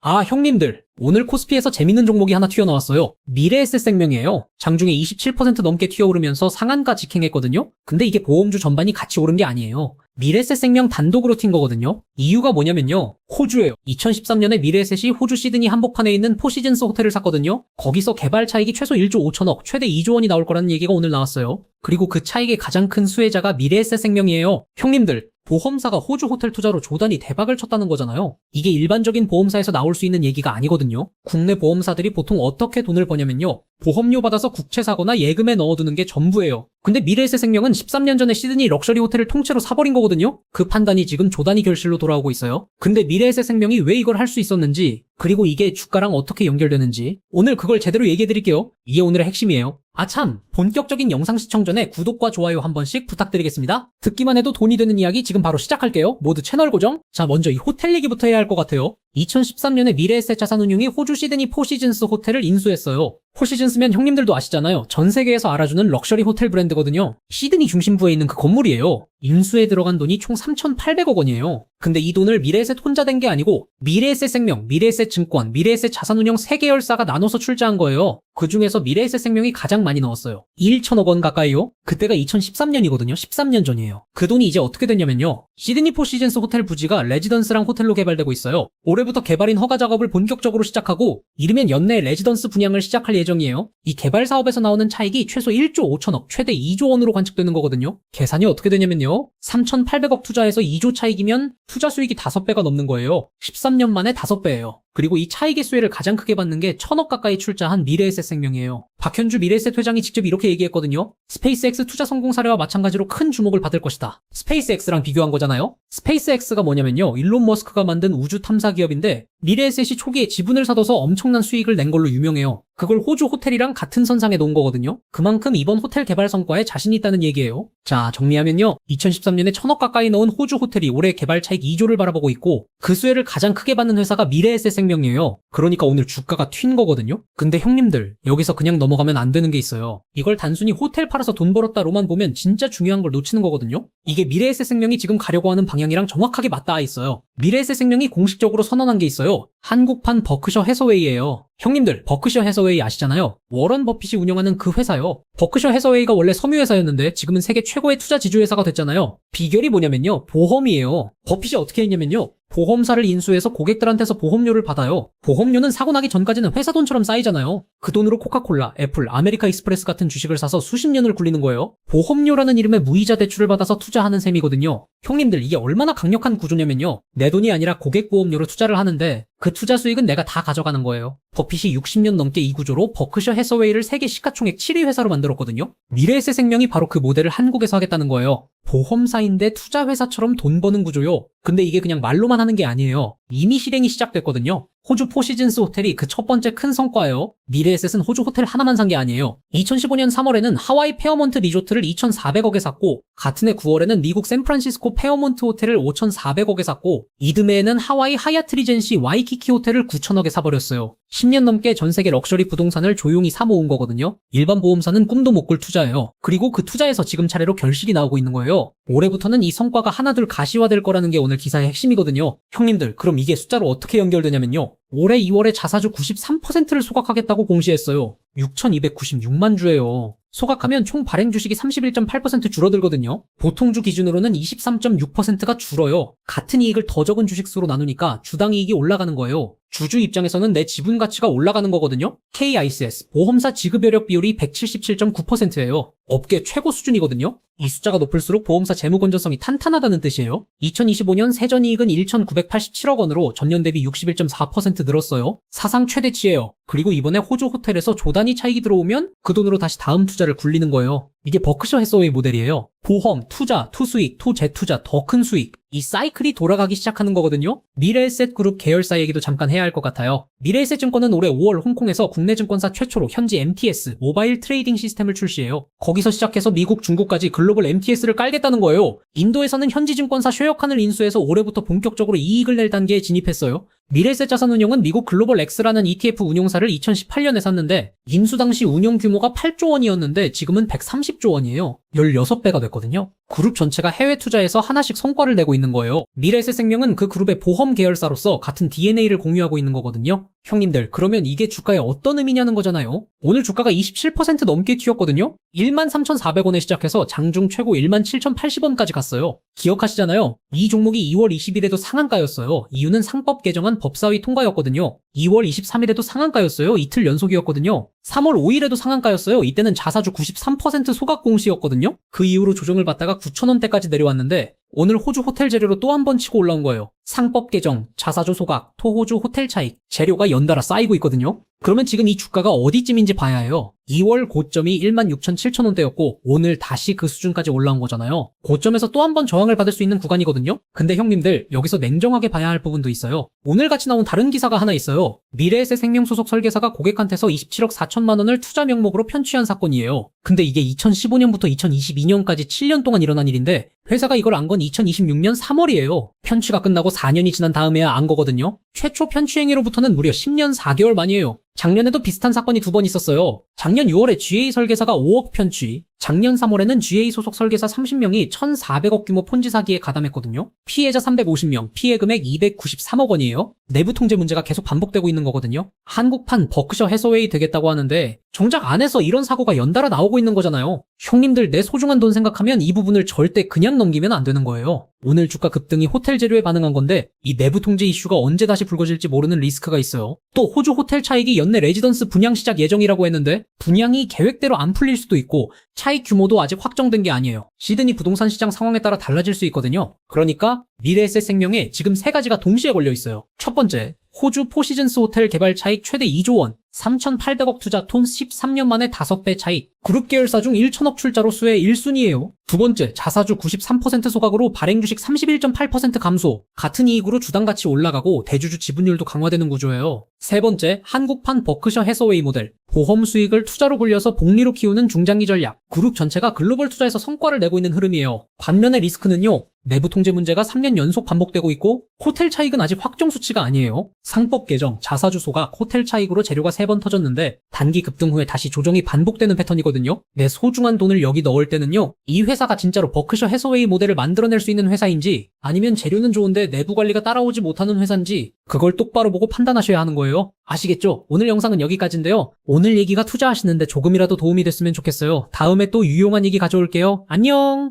아, 형님들. 오늘 코스피에서 재밌는 종목이 하나 튀어나왔어요. 미래에셋생명이에요. 장중에 27% 넘게 튀어오르면서 상한가 직행했거든요. 근데 이게 보험주 전반이 같이 오른 게 아니에요. 미래에셋생명 단독으로 튄 거거든요. 이유가 뭐냐면요. 호주예요. 2013년에 미래에셋이 호주 시드니 한복판에 있는 포시즌스 호텔을 샀거든요. 거기서 개발 차익이 최소 1조 5천억, 최대 2조 원이 나올 거라는 얘기가 오늘 나왔어요. 그리고 그 차익의 가장 큰 수혜자가 미래에셋생명이에요. 형님들, 보험사가 호주 호텔 투자로 조단이 대박을 쳤다는 거잖아요. 이게 일반적인 보험사에서 나올 수 있는 얘기가 아니거든요. 국내 보험사들이 보통 어떻게 돈을 버냐면요. 보험료 받아서 국채 사거나 예금에 넣어두는 게 전부예요. 근데 미래에셋생명은 13년 전에 시드니 럭셔리 호텔을 통째로 사버린 거거든요. 그 판단이 지금 조단위 결실로 돌아오고 있어요. 근데 미래에셋생명이 왜 이걸 할 수 있었는지, 그리고 이게 주가랑 어떻게 연결되는지 오늘 그걸 제대로 얘기해드릴게요. 이게 오늘의 핵심이에요. 아참, 본격적인 영상 시청 전에 구독과 좋아요 한 번씩 부탁드리겠습니다. 듣기만 해도 돈이 되는 이야기 지금 바로 시작할게요. 모두 채널 고정. 자, 먼저 이 호텔 얘기부터 해야 할 것 같아요. 2013년에 미래에셋 자산운용이 호주 시드니 포시즌스 호텔을 인수했어요. 포시즌스면 형님들도 아시잖아요. 전 세계에서 알아주는 럭셔리 호텔 브랜드거든요. 시드니 중심부에 있는 그 건물이에요. 인수에 들어간 돈이 총 3,800억 원이에요. 근데 이 돈을 미래에셋 혼자 댄 게 아니고 미래에셋생명, 미래에셋증권, 미래에셋 자산운용 3계열사가 나눠서 출자한 거예요. 그 중에서 미래에셋생명이 가장 많이 넣었어요. 1천억 원 가까이요. 그때가 2013년이거든요. 13년 전이에요. 그 돈이 이제 어떻게 됐냐면요. 시드니 포시즌스 호텔 부지가 레지던스랑 호텔로 개발되고 있어요. 올해부터 개발인 허가 작업을 본격적으로 시작하고 이르면 연내 레지던스 분양을 시작할 예정이에요. 이 개발 사업에서 나오는 차익이 최소 1조 5천억, 최대 2조 원으로 관측되는 거거든요. 계산이 어떻게 되냐면요. 3,800억 투자해서 2조 차익이면 투자 수익이 5배가 넘는 거예요. 13년 만에 5배예요. 그리고 이 차익의 수혜를 가장 크게 받는 게 1,000억 가까이 출자한 미래에셋생명이에요. 박현주 미래에셋 회장이 직접 이렇게 얘기했거든요. 스페이스X 투자 성공 사례와 마찬가지로 큰 주목을 받을 것이다. 스페이스X랑 비교한 거잖아요. 스페이스X가 뭐냐면요. 일론 머스크가 만든 우주 탐사 기업인데 미래에셋이 초기에 지분을 사둬서 엄청난 수익을 낸 걸로 유명해요. 그걸 호주 호텔이랑 같은 선상에 놓은 거거든요. 그만큼 이번 호텔 개발 성과에 자신이 있다는 얘기예요. 자, 정리하면요. 2013년에 1,000억 가까이 넣은 호주 호텔이 올해 개발 차익 2조를 바라보고 있고 그 수혜를 가장 크게 받는 회사가 미래에셋생명이에요. 그러니까 오늘 주가가 튄 거거든요. 근데 형님들, 여기서 그냥 넘어가면 안 되는 게 있어요. 이걸 단순히 호텔 팔아서 돈 벌었다로만 보면 진짜 중요한 걸 놓치는 거거든요. 이게 미래에셋생명이 지금 가려고 하는 방향이랑 정확하게 맞닿아 있어요. 미래에셋생명이 공식적으로 선언한 게 있어요. 한국판 버크셔 해서웨이예요. 형님들, 버크셔 해서웨이 아시잖아요. 워런 버핏이 운영하는 그 회사요. 버크셔 해서웨이가 원래 섬유회사였는데 지금은 세계 최고의 투자 지주회사가 됐잖아요. 비결이 뭐냐면요. 보험이에요. 버핏이 어떻게 했냐면요. 보험사를 인수해서 고객들한테서 보험료를 받아요. 보험료는 사고 나기 전까지는 회사 돈처럼 쌓이잖아요. 그 돈으로 코카콜라, 애플, 아메리카 익스프레스 같은 주식을 사서 수십 년을 굴리는 거예요. 보험료라는 이름의 무이자 대출을 받아서 투자하는 셈이거든요. 형님들, 이게 얼마나 강력한 구조냐면요. 내 돈이 아니라 고객 보험료로 투자를 하는데 그 투자 수익은 내가 다 가져가는 거예요. 버핏이 60년 넘게 이 구조로 버크셔 해서웨이를 세계 시가총액 7위 회사로 만들었거든요. 미래에셋생명이 바로 그 모델을 한국에서 하겠다는 거예요. 보험사인데 투자회사처럼 돈 버는 구조요. 근데 이게 그냥 말로만 하는 게 아니에요. 이미 실행이 시작됐거든요. 호주 포시즌스 호텔이 그 첫 번째 큰 성과예요. 미래에셋은 호주 호텔 하나만 산 게 아니에요. 2015년 3월에는 하와이 페어몬트 리조트를 2,400억에 샀고 같은 해 9월에는 미국 샌프란시스코 페어몬트 호텔을 5,400억에 샀고 이듬해에는 하와이 하얏트 리젠시 와이키키 호텔을 9,000억에 사버렸어요. 10년 넘게 전 세계 럭셔리 부동산을 조용히 사모은 거거든요. 일반 보험사는 꿈도 못 꿀 투자예요. 그리고 그 투자에서 지금 차례로 결실이 나오고 있는 거예요. 올해부터는 이 성과가 하나둘 가시화될 거라는 게 오늘 기사의 핵심이거든요. 형님들, 그럼 이게 숫자로 어떻게 연결되냐면요. 올해 2월에 자사주 93%를 소각하겠다고 공시했어요. 6,296만 주예요. 소각하면 총 발행 주식이 31.8% 줄어들거든요. 보통주 기준으로는 23.6%가 줄어요. 같은 이익을 더 적은 주식수로 나누니까 주당 이익이 올라가는 거예요. 주주 입장에서는 내 지분 가치가 올라가는 거거든요. KICS, 보험사 지급 여력 비율이 177.9%예요. 업계 최고 수준이거든요. 이 숫자가 높을수록 보험사 재무 건전성이 탄탄하다는 뜻이에요. 2025년 세전이익은 1,987억 원으로 전년 대비 61.4% 늘었어요. 사상 최대치예요. 그리고 이번에 호주 호텔에서 조단위 차익이 들어오면 그 돈으로 다시 다음 투자를 굴리는 거예요. 이게 버크셔 해서웨이 모델이에요. 보험, 투자, 투수익, 투재투자, 더 큰 수익. 이 사이클이 돌아가기 시작하는 거거든요. 미래에셋 그룹 계열사 얘기도 잠깐 해야 할 것 같아요. 미래에셋 증권은 올해 5월 홍콩에서 국내 증권사 최초로 현지 MTS, 모바일 트레이딩 시스템을 출시해요. 거기서 시작해서 미국, 중국까지 글로벌 MTS를 깔겠다는 거예요. 인도에서는 현지 증권사 쉐어칸을 인수해서 올해부터 본격적으로 이익을 낼 단계에 진입했어요. 미래에셋 자산운용은 미국 글로벌 X라는 ETF 운용사를 2018년에 샀는데 인수 당시 운용 규모가 8조 원이었는데 지금은 130조 원이에요. 16배가 됐거든요. 그룹 전체가 해외 투자에서 하나씩 성과를 내고 있는 거예요. 미래에셋생명은 그 그룹의 보험 계열사로서 같은 DNA를 공유하고 있는 거거든요. 형님들, 그러면 이게 주가에 어떤 의미냐는 거잖아요. 오늘 주가가 27% 넘게 튀었거든요. 13,400원에 시작해서 장중 최고 17,080원까지 갔어요. 기억하시잖아요. 이 종목이 2월 20일에도 상한가였어요. 이유는 상법 개정안 법사위 통과였거든요. 2월 23일에도 상한가였어요. 이틀 연속이었거든요. 3월 5일에도 상한가였어요. 이때는 자사주 93% 소각 공시였거든요. 그 이후로 조정을 받다가 9,000원대까지 내려왔는데 오늘 호주 호텔 재료로 또 한 번 치고 올라온 거예요. 상법 개정, 자사주 소각, 토호주 호텔 차익, 재료가 연달아 쌓이고 있거든요. 그러면 지금 이 주가가 어디쯤인지 봐야 해요. 2월 고점이 16,700원대였고 오늘 다시 그 수준까지 올라온 거잖아요. 고점에서 또 한 번 저항을 받을 수 있는 구간이거든요. 근데 형님들, 여기서 냉정하게 봐야 할 부분도 있어요. 오늘 같이 나온 다른 기사가 하나 있어요. 미래에셋생명 소속 설계사가 고객한테서 27억 4천만 원을 투자 명목으로 편취한 사건이에요. 근데 이게 2015년부터 2022년까지 7년 동안 일어난 일인데 회사가 이걸 안 건 2026년 3월이에요. 편취가 끝나고 4년이 지난 다음에야 안 거거든요. 최초 편취 행위로부터는 무려 10년 4개월 만이에요. 작년에도 비슷한 사건이 2번 있었어요. 작년 6월에 GA 설계사가 5억 편취, 작년 3월에는 GA 소속 설계사 30명이 1,400억 규모 폰지 사기에 가담했거든요. 피해자 350명, 피해 금액 293억 원이에요. 내부 통제 문제가 계속 반복되고 있는 거거든요. 한국판 버크셔 해서웨이 되겠다고 하는데 정작 안에서 이런 사고가 연달아 나오고 있는 거잖아요. 형님들, 내 소중한 돈 생각하면 이 부분을 절대 그냥 넘기면 안 되는 거예요. 오늘 주가 급등이 호텔 재료에 반응한 건데 이 내부 통제 이슈가 언제 다시 불거질지 모르는 리스크가 있어요. 또 호주 호텔 차익이 연내 레지던스 분양 시작 예정이라고 했는데 분양이 계획대로 안 풀릴 수도 있고 차익 규모도 아직 확정된 게 아니에요. 시드니 부동산 시장 상황에 따라 달라질 수 있거든요. 그러니까 미래에셋생명에 지금 3가지가 동시에 걸려 있어요. 첫 번째, 호주 포시즌스 호텔 개발 차익 최대 2조 원, 3,800억 투자 톤 13년 만에 5배 차익, 그룹 계열사 중 1천억 출자로 수혜 1순위예요. 두 번째, 자사주 93% 소각으로 발행주식 31.8% 감소, 같은 이익으로 주당 가치 올라가고 대주주 지분율도 강화되는 구조예요. 세 번째, 한국판 버크셔 해서웨이 모델, 보험 수익을 투자로 굴려서 복리로 키우는 중장기 전략, 그룹 전체가 글로벌 투자에서 성과를 내고 있는 흐름이에요. 반면에 리스크는요, 내부 통제 문제가 3년 연속 반복되고 있고 호텔 차익은 아직 확정 수치가 아니에요. 상법 개정, 자사주 소각, 호텔 차익으로 재료가 3번 터졌는데 단기 급등 후에 다시 조정이 반복되는 패턴이거든요. 내 소중한 돈을 여기 넣을 때는요, 이 회사가 진짜로 버크셔 해서웨이 모델을 만들어낼 수 있는 회사인지 아니면 재료는 좋은데 내부 관리가 따라오지 못하는 회사인지 그걸 똑바로 보고 판단하셔야 하는 거예요. 아시겠죠? 오늘 영상은 여기까지인데요. 오늘 얘기가 투자하시는데 조금이라도 도움이 됐으면 좋겠어요. 다음에 또 유용한 얘기 가져올게요. 안녕!